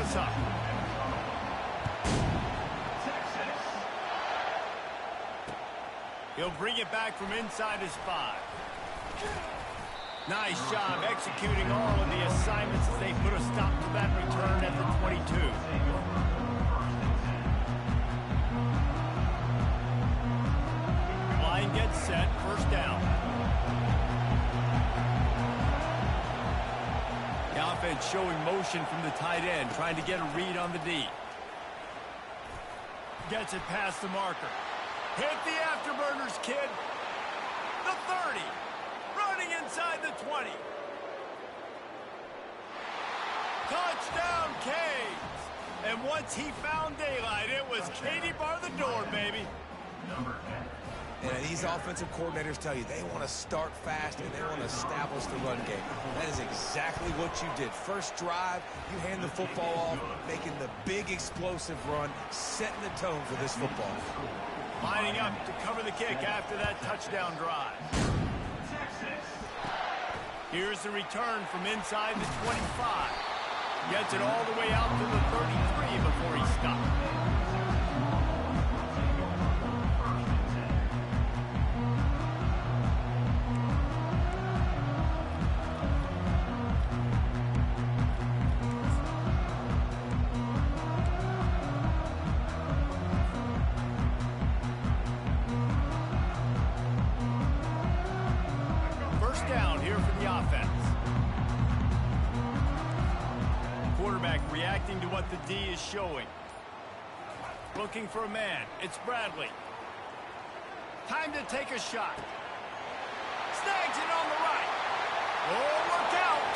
this up. He'll bring it back from inside his 5. Nice job executing all of the assignments as they put a stop to that return at the 22. Line gets set, first down. The offense showing motion from the tight end, trying to get a read on the D. Gets it past the marker. Hit the afterburners, kid. The 30. Running inside the 20. Touchdown, Canes. And once he found daylight, it was Katie bar the door, baby. And these offensive coordinators tell you they want to start fast and they want to establish the run game. That is exactly what you did. First drive, you hand the football off, making the big explosive run, setting the tone for this football. Lining up to cover the kick after that touchdown drive. Here's the return from inside the 25. Gets it all the way out to the 33 before he stops. Down here for the offense. Quarterback reacting to what the D is showing. Looking for a man. It's Bradley. Time to take a shot. Snags it on the right. Oh, look out.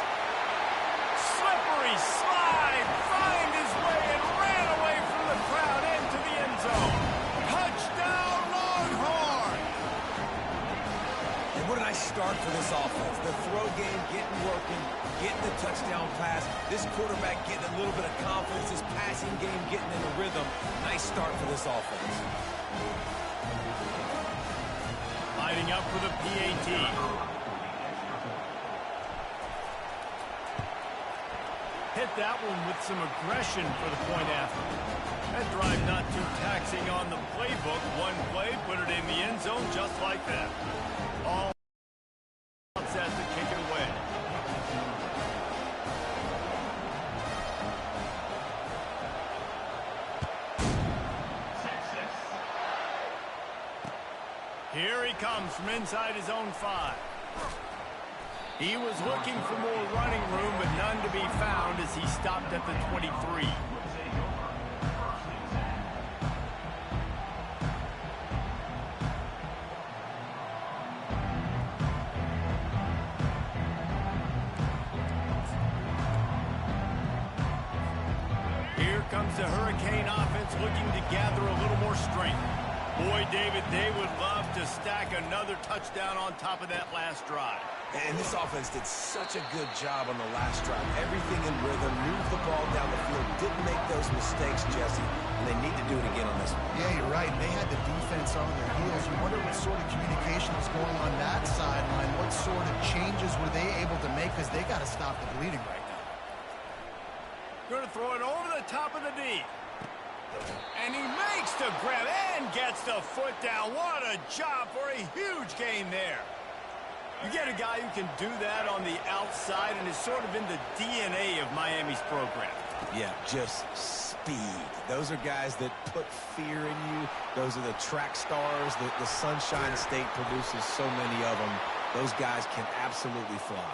Slippery slide. Find his way and ran away from the crowd into the end zone. Touchdown, Longhorn. What a nice start for this offense. The throw game getting working, getting the touchdown pass. This quarterback getting a little bit of confidence. This passing game getting in a rhythm. Nice start for this offense. Lining up for the PAT. Hit that one with some aggression for the point after. That drive not too taxing on the playbook. One play, put it in the end zone just like that. All set to kick it away. Here he comes from inside his own 5. He was looking for more running room, but none to be found as he stopped at the 23. Comes the Hurricane offense looking to gather a little more strength. Boy, David, they would love to stack another touchdown on top of that last drive. And this offense did such a good job on the last drive. Everything in rhythm, moved the ball down the field, didn't make those mistakes, Jesse, and they need to do it again on this one. Yeah, you're right. They had the defense on their heels. You wonder what sort of communication was going on that sideline. What sort of changes were they able to make, because they got to stop the bleeding right now. Going to throw it over the top of the D. And he makes the grab and gets the foot down. What a job for a huge gain there. You get a guy who can do that on the outside and is sort of in the DNA of Miami's program. Yeah, just speed. Those are guys that put fear in you. Those are the track stars that the Sunshine State produces so many of them. Those guys can absolutely fly.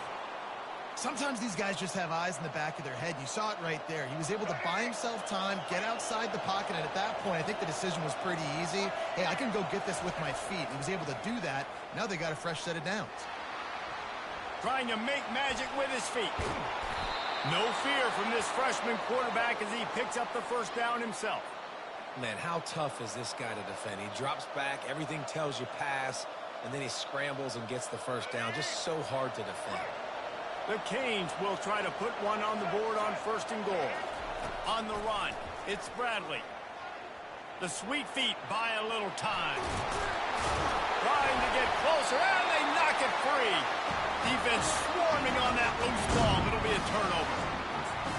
Sometimes these guys just have eyes in the back of their head. You saw it right there. He was able to buy himself time, get outside the pocket, and at that point, I think the decision was pretty easy. Hey, I can go get this with my feet. He was able to do that. Now they got a fresh set of downs. Trying to make magic with his feet. No fear from this freshman quarterback as he picks up the first down himself. Man, how tough is this guy to defend? He drops back, everything tells you pass, and then he scrambles and gets the first down. Just so hard to defend. The Canes will try to put one on the board on 1st and goal. On the run, it's Bradley. The sweet feet buy a little time. Trying to get closer, and they knock it free. Defense swarming on that loose ball. It'll be a turnover.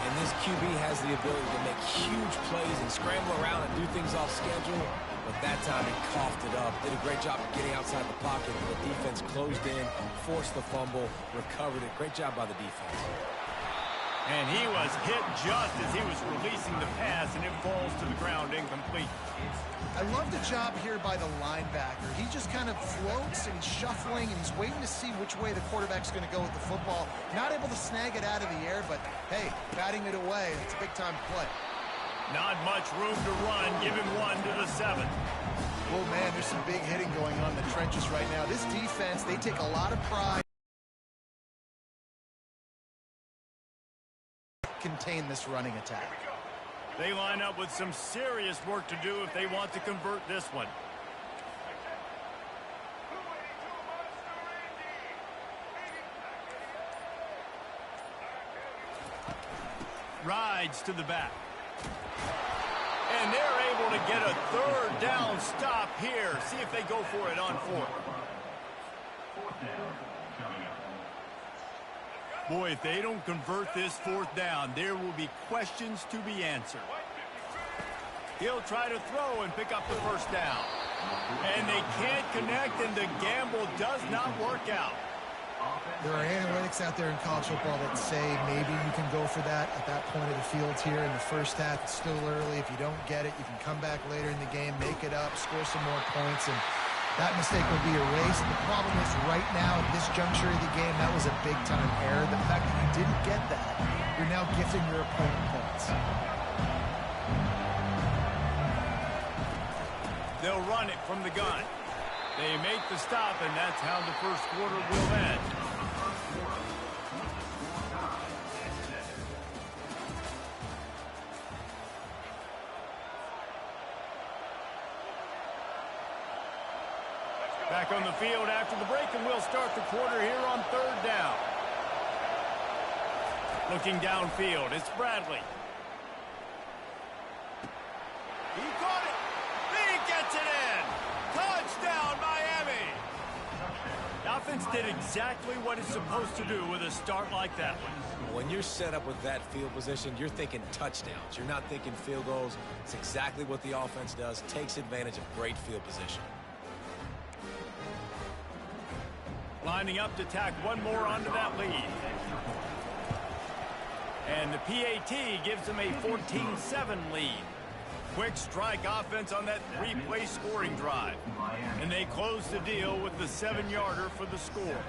And this QB has the ability to make huge plays and scramble around and do things off schedule. But that time he coughed it up. Did a great job of getting outside the pocket. The defense closed in, forced the fumble, recovered it. Great job by the defense. And he was hit just as he was releasing the pass, and it falls to the ground incomplete. I love the job here by the linebacker. He just kind of floats and he's shuffling and he's waiting to see which way the quarterback's going to go with the football. Not able to snag it out of the air, but hey, batting it away, it's a big-time play. Not much room to run, giving one to the 7th. Oh, man, there's some big hitting going on in the trenches right now. This defense, they take a lot of pride. Contain this running attack. They line up with some serious work to do if they want to convert this one. Rides to the back. And they're able to get a 3rd down stop here. See if they go for it on 4th. Boy, if they don't convert this 4th down, there will be questions to be answered. He'll try to throw and pick up the 1st down. And they can't connect, and the gamble does not work out. There are analytics out there in college football that say maybe you can go for that at that point of the field here in the first half. It's still early. If you don't get it, you can come back later in the game, make it up, score some more points, and that mistake will be erased. The problem is right now at this juncture of the game, that was a big-time error. The fact that you didn't get that, you're now gifting your opponent points. They'll run it from the gun. They make the stop, and that's how the 1st quarter will end. Back on the field after the break, and we'll start the quarter here on 3rd down. Looking downfield, it's Bradley. He caught it. He gets it in. Touchdown, Miami. The offense did exactly what it's supposed to do with a start like that one. When you're set up with that field position, you're thinking touchdowns. You're not thinking field goals. It's exactly what the offense does. Takes advantage of great field position. Lining up to tack one more onto that lead. And the PAT gives them a 14-7 lead. Quick strike offense on that 3-play scoring drive. And they close the deal with the 7-yarder for the score.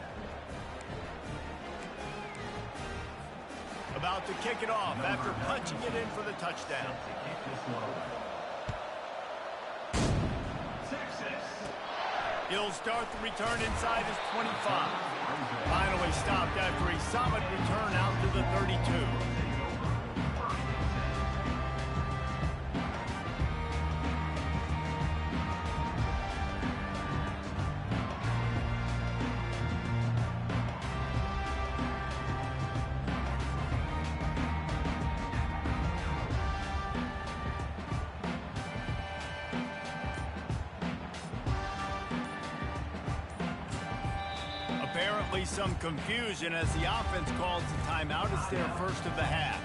About to kick it off after punching it in for the touchdown. He'll start the return inside his 25. Finally stopped after a solid return out to the 32. Apparently some confusion as the offense calls the timeout. It's their 1st of the half.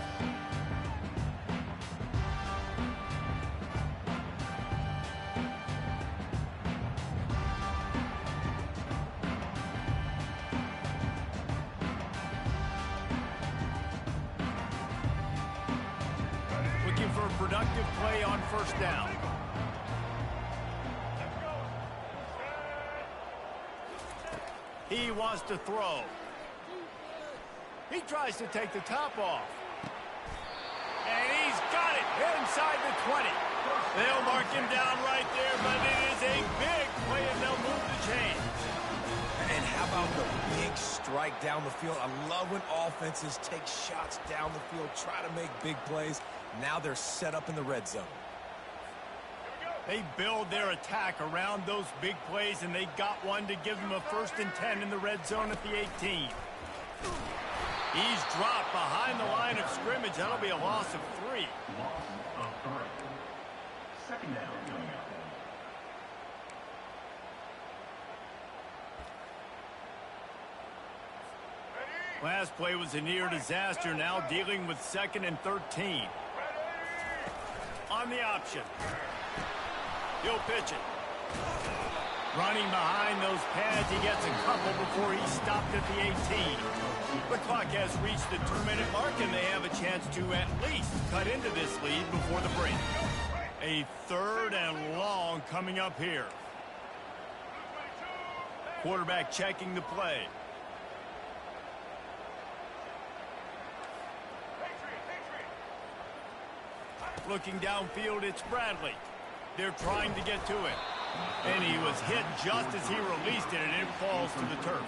Looking for a productive play on 1st down. He wants to throw. He tries to take the top off. And he's got it inside the 20. They'll mark him down right there, but it is a big play, and they'll move the chain. And how about the big strike down the field? I love when offenses take shots down the field, try to make big plays. Now they're set up in the red zone. They build their attack around those big plays, and they got one to give them a 1st and 10 in the red zone at the 18. He's dropped behind the line of scrimmage. That'll be a loss of 3. Loss of 3. 2nd down coming up. Last play was a near disaster, now dealing with 2nd and 13. On the option. He'll pitch it. Running behind those pads, he gets a couple before he stopped at the 18. The clock has reached the 2-minute mark, and they have a chance to at least cut into this lead before the break. A 3rd and long coming up here. Quarterback checking the play. Looking downfield, it's Bradley. They're trying to get to it. And he was hit just as he released it, and it falls to the turf.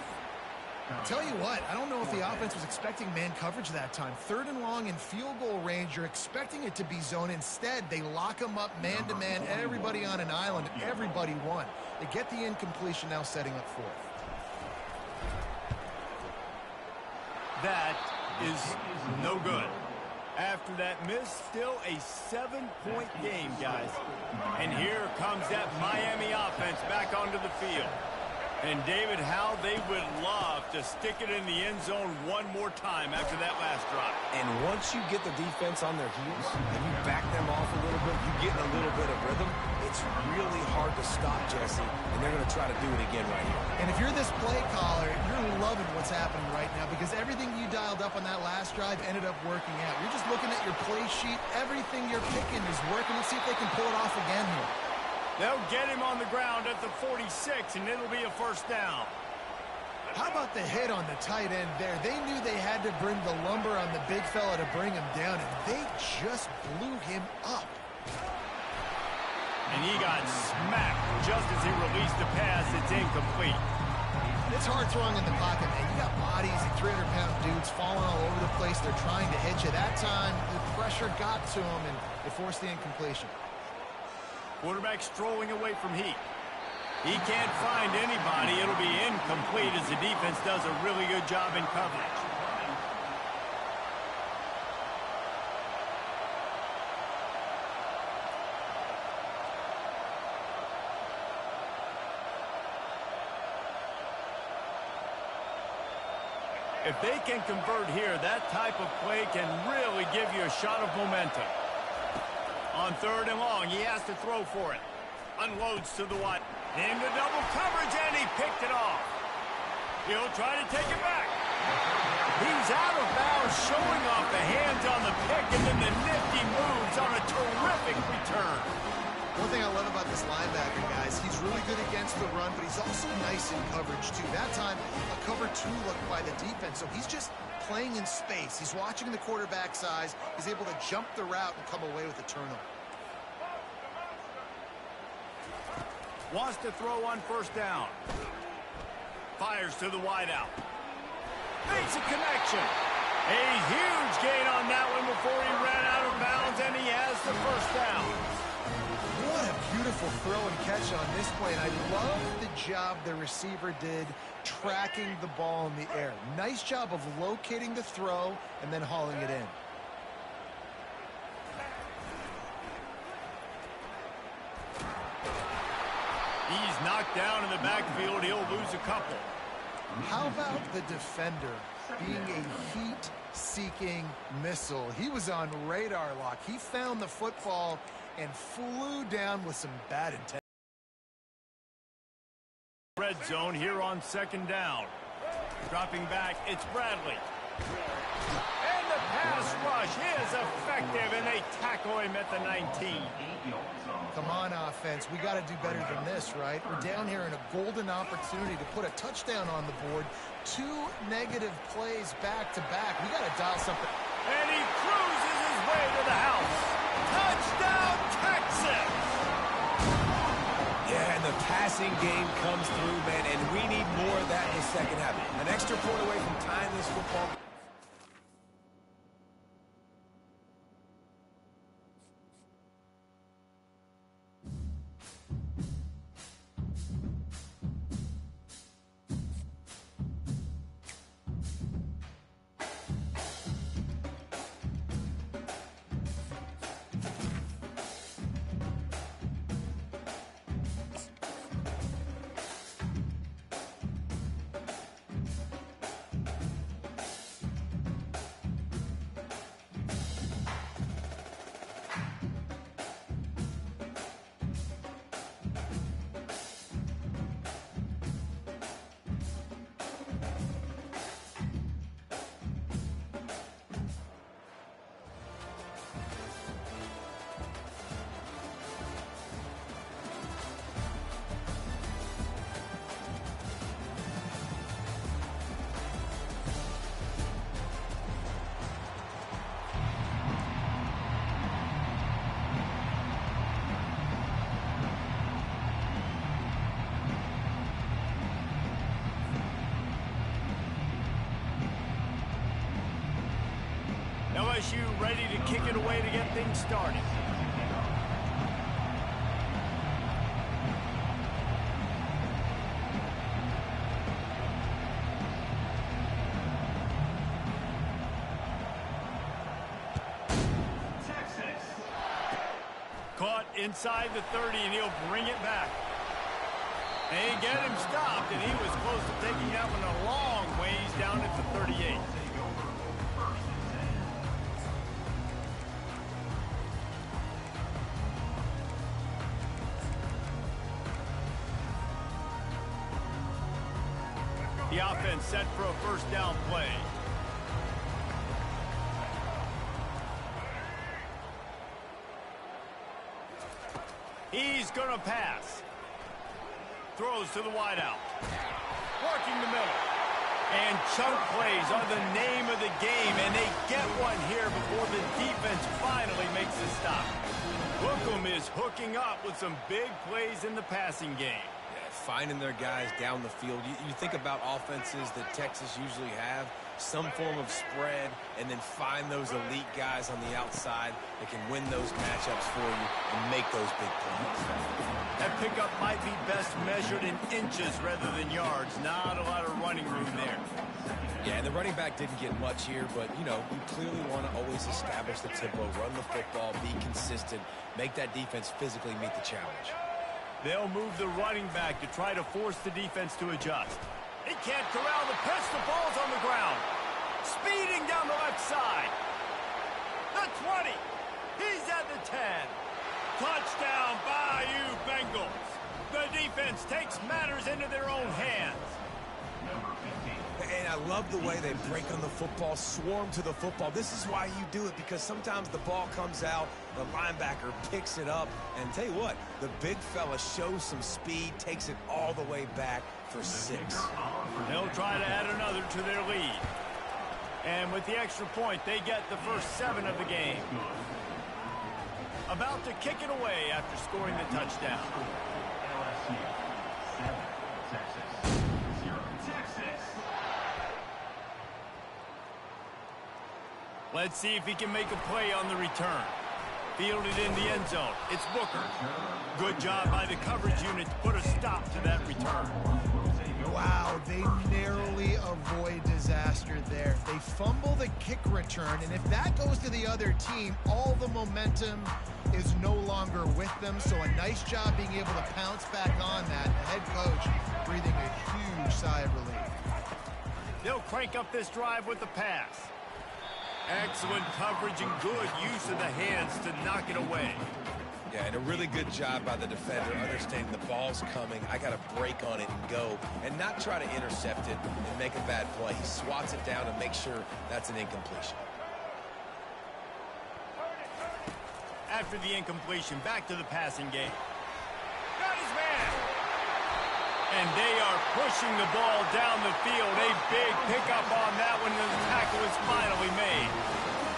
Tell you what, I don't know if the offense was expecting man coverage that time. 3rd and long in field goal range, you're expecting it to be zone. Instead, they lock them up man-to-man, everybody on an island, everybody won. They get the incompletion, now setting up 4th. That is no good. After that miss, still a 7-point game, guys. And here comes that Miami offense back onto the field. And David, how they would love to stick it in the end zone one more time after that last drive. And once you get the defense on their heels and you back them off a little bit, you get in a little bit of rhythm, it's really hard to stop, Jesse, and they're going to try to do it again right here. And if you're this play caller, you're loving what's happening right now because everything you dialed up on that last drive ended up working out. You're just looking at your play sheet. Everything you're picking is working. Let's see if they can pull it off again here. They'll get him on the ground at the 46, and it'll be a 1st down. How about the hit on the tight end there? They knew they had to bring the lumber on the big fella to bring him down, and they just blew him up. And he got smacked just as he released the pass. It's incomplete. It's hard throwing in the pocket, man. You got bodies and 300-pound dudes falling all over the place. They're trying to hit you. That time, the pressure got to him, and it forced the incompletion. Quarterback strolling away from heat. He can't find anybody. It'll be incomplete as the defense does a really good job in coverage. If they can convert here, that type of play can really give you a shot of momentum. On 3rd and long, he has to throw for it. Unloads to the wide. Into double coverage, and he picked it off. He'll try to take it back. He's out of bounds, showing off the hands on the pick, and then the nifty moves on a terrific return. One thing I love about this linebacker, guys, he's really good against the run, but he's also nice in coverage, too. That time, a cover 2 look by the defense, so he's just playing in space. He's watching the quarterback's eyes. He's able to jump the route and come away with a turnover. Wants to throw on 1st down. Fires to the wideout. Makes a connection. A huge gain on that one before he ran out of bounds, and he has the 1st down. What a beautiful throw and catch on this play, and I love the job the receiver did tracking the ball in the air. Nice job of locating the throw and then hauling it in. He's knocked down in the backfield. He'll lose a couple. How about the defender being a heat-seeking missile? He was on radar lock. He found the football and flew down with some bad intent. Red zone here on 2nd down. Dropping back, it's Bradley. And the pass rush is effective, and they tackle him at the 19. Come on, offense. We got to do better than this, right? We're down here in a golden opportunity to put a touchdown on the board. 2 negative plays back-to-back. We got to dial something. And he cruises his way to the house. Touchdown, Texas! Yeah, and the passing game comes through, man, and we need more of that in the 2nd half. An extra point away from tying this football. to get things started. Caught inside the 30, and he'll bring it back. They get him stopped, and he was close to taking that one a long ways down at the 38. The offense set for a first down play. He's going to pass. Throws to the wideout. Working the middle. And chunk plays are the name of the game, and they get one here before the defense finally makes a stop. Bookham is hooking up with some big plays in the passing game. Yeah, finding their guys down the field. You think about offenses that Texas usually have, some form of spread, and then find those elite guys on the outside that can win those matchups for you and make those big plays. That pickup might be best measured in inches rather than yards. Not a lot of running room there. Yeah, and the running back didn't get much here, but, you know, you clearly want to always establish the tempo, run the football, be consistent, make that defense physically meet the challenge. They'll move the running back to try to force the defense to adjust. He can't corral the pitch. The ball's on the ground. Speeding down the left side. The 20. He's at the 10. Touchdown, Bayou Bengals. The defense takes matters into their own hands. And I love the way they break on the football, swarm to the football. This is why you do it, because sometimes the ball comes out, the linebacker picks it up, and tell you what, the big fella shows some speed, takes it all the way back for 6. They'll try to add another to their lead. And with the extra point, they get the first 7 of the game. About to kick it away after scoring the touchdown. LSU 7, Texas 0. Texas. Let's see if he can make a play on the return. Fielded in the end zone. It's Booker. Good job by the coverage unit to put a stop to that return. Wow, they narrowly avoid disaster there. They fumble the kick return, and if that goes to the other team, all the momentum is no longer with them. So a nice job being able to pounce back on that. The head coach breathing a huge sigh of relief. They'll crank up this drive with the pass. Excellent coverage and good use of the hands to knock it away. Yeah, and a really good job by the defender, understanding the ball's coming. I got to break on it and go, and not try to intercept it and make a bad play. He swats it down and makes sure that's an incompletion. After the incompletion, back to the passing game. Got his man. And they are pushing the ball down the field. A big pickup on that one, and the tackle is finally made.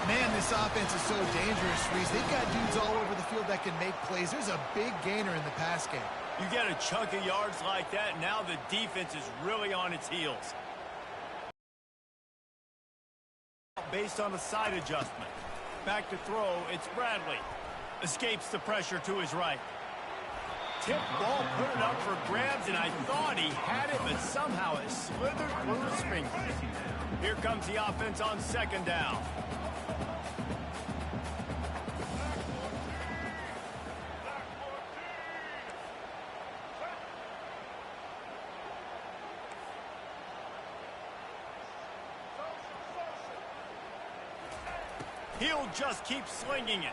Man, this offense is so dangerous, Reese. They've got dudes all over the field that can make plays. There's a big gainer in the pass game. You get a chunk of yards like that, now the defense is really on its heels. Based on a side adjustment. Back to throw, it's Bradley. Escapes the pressure to his right. Tip ball, put it up for grabs, and I thought he had it, but somehow it slithered through his fingers. Here comes the offense on second down. He'll just keep slinging it.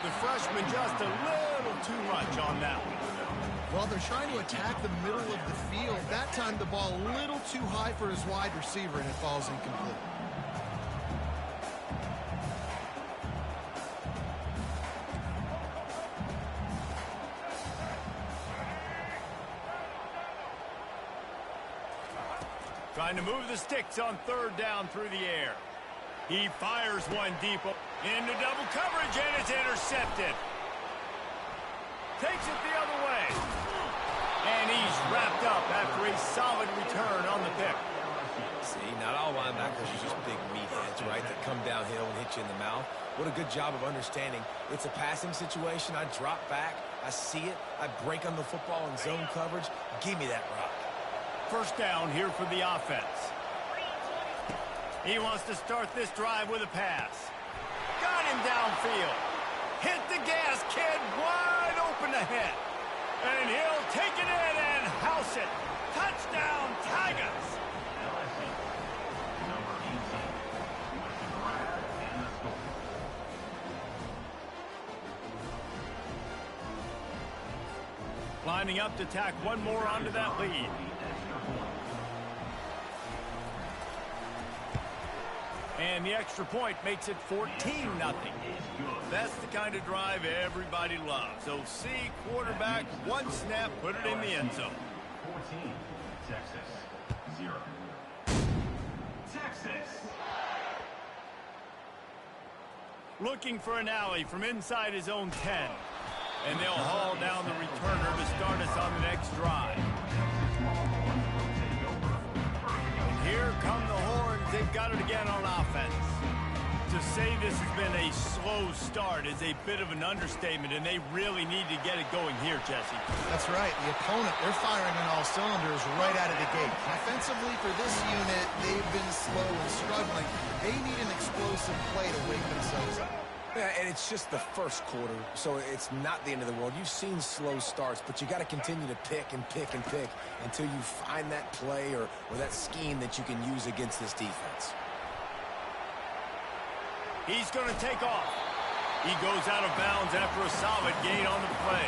The freshman just a little too much on that one. Well, they're trying to attack the middle of the field. That time the ball a little too high for his wide receiver, and it falls incomplete. Trying to move the sticks on third down through the air. He fires one deep into double coverage, and it's intercepted. Takes it the other way. And he's wrapped up after a solid return on the pick. See, not all linebackers are just big meatheads, right, that come downhill and hit you in the mouth. What a good job of understanding. It's a passing situation. I drop back. I see it. I break on the football in zone coverage. Give me that rock. First down here for the offense. He wants to start this drive with a pass. Got him downfield. Hit the gas, kid. Wide open ahead. And he'll take it in and house it. Touchdown, Tigers. Number 18 with the grab and the score. Lining up to tack one more onto that lead. And the extra point makes it 14-0. That's the kind of drive everybody loves. So see quarterback, one snap, put it in the end zone. 14, Texas, 0. Texas. Looking for an alley from inside his own 10. And they'll haul down the returner to start us on the next drive. And here come the horns. They've got it again on offense. To say this has been a slow start is a bit of an understatement, and they really need to get it going here, Jesse. That's right. The opponent, they're firing on all cylinders right out of the gate. Offensively, for this unit, they've been slow and struggling. They need an explosive play to wake themselves up. Yeah, and it's just the first quarter, so it's not the end of the world. You've seen slow starts, but you got to continue to pick and pick and pick until you find that play or that scheme that you can use against this defense. He's going to take off. He goes out of bounds after a solid gain on the play.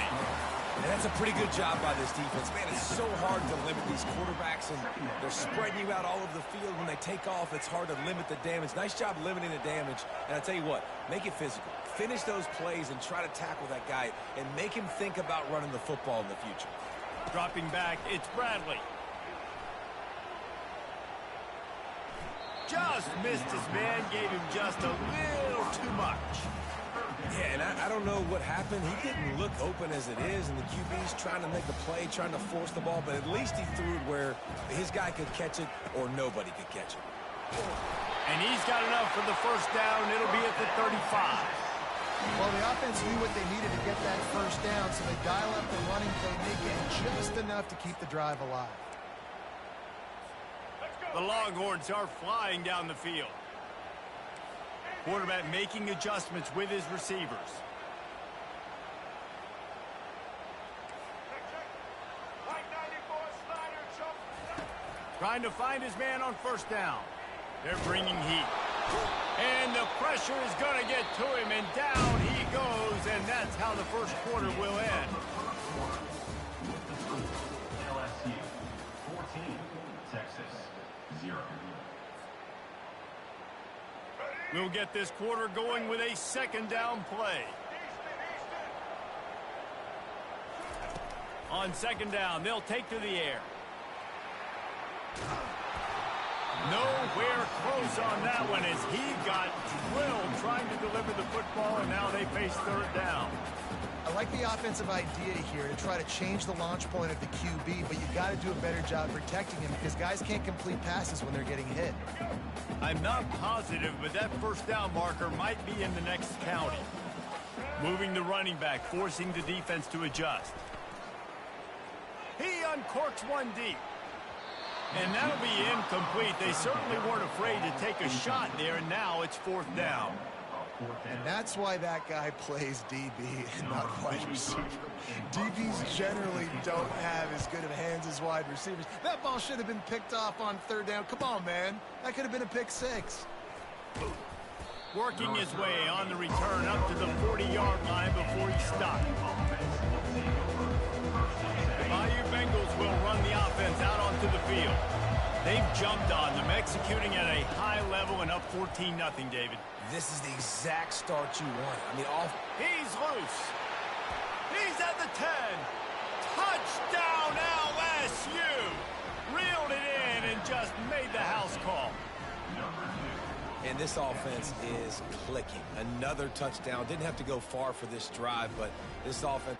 And that's a pretty good job by this defense. Man, it's so hard to limit these quarterbacks, and they're spreading you out all over the field. When they take off, it's hard to limit the damage. Nice job limiting the damage. And I tell you what, make it physical. Finish those plays and try to tackle that guy and make him think about running the football in the future. Dropping back, it's Bradley. Just missed his man, gave him just a little too much. Yeah, and I don't know what happened. He didn't look open as it is, and the QB's trying to make a play, trying to force the ball, but at least he threw it where his guy could catch it or nobody could catch it. And he's got enough for the first down. It'll be at the 35. Well, the offense knew what they needed to get that first down, so they dial up the running play, making just enough to keep the drive alive. The Longhorns are flying down the field. Quarterback making adjustments with his receivers. Trying to find his man on first down. They're bringing heat. And the pressure is going to get to him, and down he goes, and that's how the first quarter will end. LSU, 14, Texas, 0. We'll get this quarter going with a second down play. On second down, they'll take to the air. Nowhere close on that one as he got drilled trying to deliver the football, and now they face third down. I like the offensive idea here to try to change the launch point of the QB, but you got to do a better job protecting him because guys can't complete passes when they're getting hit. I'm not positive, but that first down marker might be in the next county. Moving the running back, forcing the defense to adjust. He uncorks one deep. And that'll be incomplete. They certainly weren't afraid to take a shot there, and now it's fourth down. And that's why that guy plays DB and not wide receiver. DBs generally don't have as good of hands as wide receivers. That ball should have been picked off on third down. Come on, man. That could have been a pick six. Working his way on the return up to the 40-yard line before he stopped. The Bayou Bengals will run the offense out onto the field. They've jumped on them, executing at a high level and up 14-0, David. This is the exact start you want. I mean, He's loose. He's at the 10. Touchdown, LSU. Reeled it in and just made the house call. and this offense is clicking. Another touchdown. Didn't have to go far for this drive, but this offense...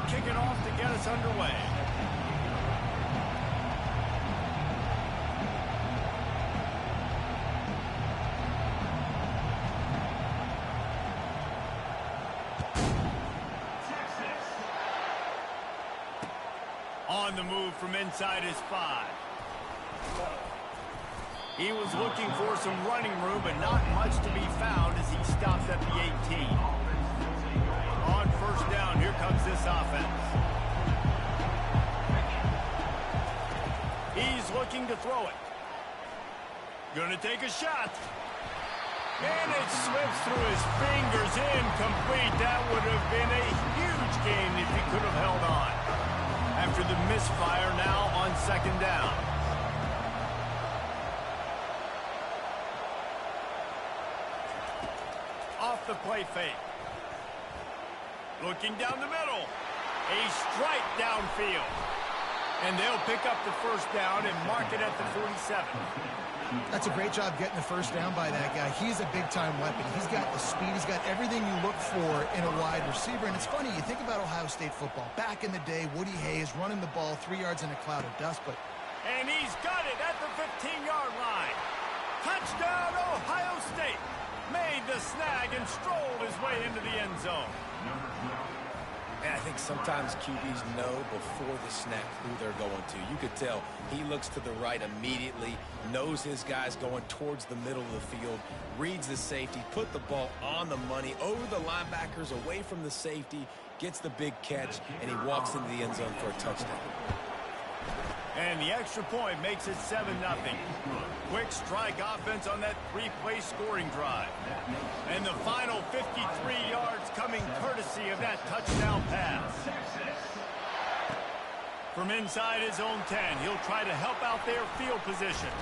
He'll kick it off to get us underway. On the move from inside his 5. He was looking for some running room, but not much to be found as he stops at the 18. On first down, here comes this offense. He's looking to throw it. Gonna take a shot. And it slips through his fingers, incomplete. That would have been a huge gain if he could have held on. After the misfire, now on second down. Off the play fake. Looking down the middle. A strike downfield. And they'll pick up the first down and mark it at the 47. That's a great job getting the first down by that guy. He's a big-time weapon. He's got the speed. He's got everything you look for in a wide receiver. And it's funny, you think about Ohio State football. Back in the day, Woody Hayes running the ball 3 yards in a cloud of dust. And he's got it at the 15-yard line. Touchdown, Ohio State. Made the snag and strolled his way into the end zone. And I think sometimes QBs know before the snap who they're going to. You could tell he looks to the right immediately, knows his guy's going towards the middle of the field, reads the safety, put the ball on the money, over the linebackers, away from the safety, gets the big catch, and he walks into the end zone for a touchdown. And the extra point makes it 7-0. Quick strike offense on that 3-play scoring drive. And the final 53 yards coming courtesy of that touchdown pass. From inside his own 10, he'll try to help out their field position.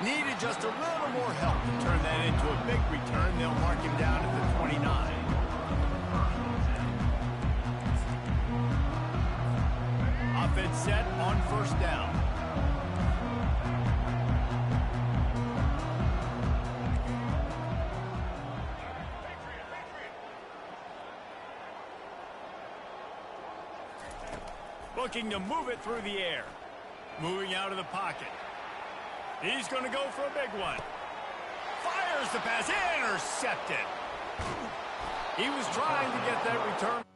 Needed just a little more help to turn that into a big return. They'll mark him down at the 29. Offense set on first down. Looking to move it through the air. Moving out of the pocket. He's going to go for a big one. Fires the pass. Intercepted. He was trying to get that return.